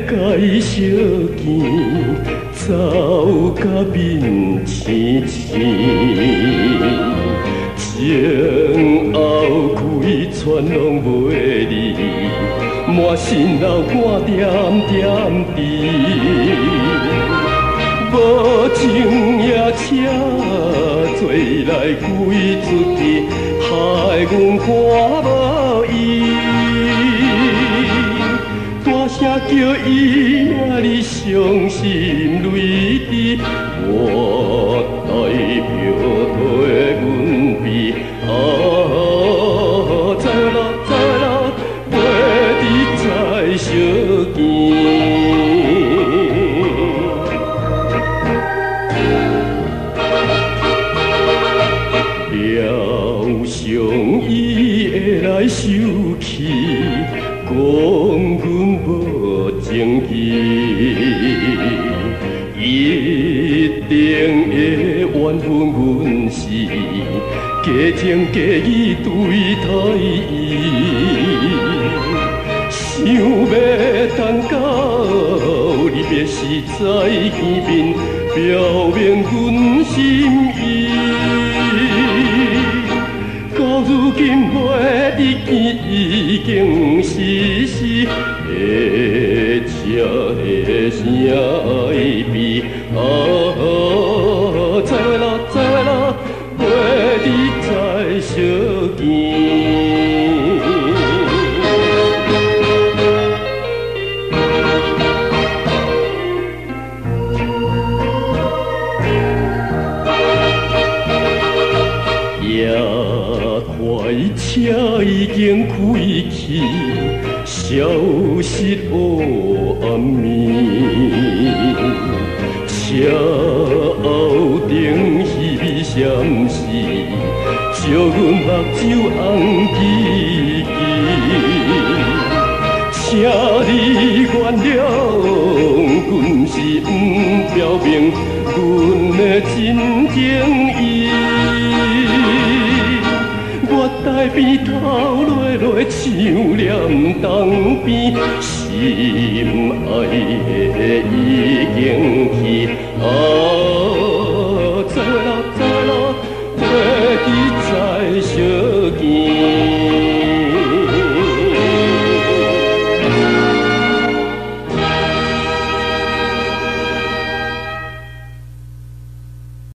该烧钱，走甲面青青，前后规串拢袂离，满心流汗点点滴，无情也车做来归出去，害阮看无伊。声叫伊名你伤心泪滴，我代表替阮悲。知啦知啦，陪你再相见。了伤伊会来受气，讲阮无情义，一定会怨恨阮是假情假意对待伊，想要等到你别时再见面，表明阮心意。到如今袂得见，已经是时，会车的声哀悲。知啦知啦，陪你再相见。快车已经开去，消失黑暗暝。车后顶翕闪时，照阮目睭红记记。请你原谅，阮是不表明阮的真情意。我台边头落落像念东边，心爱的已经去。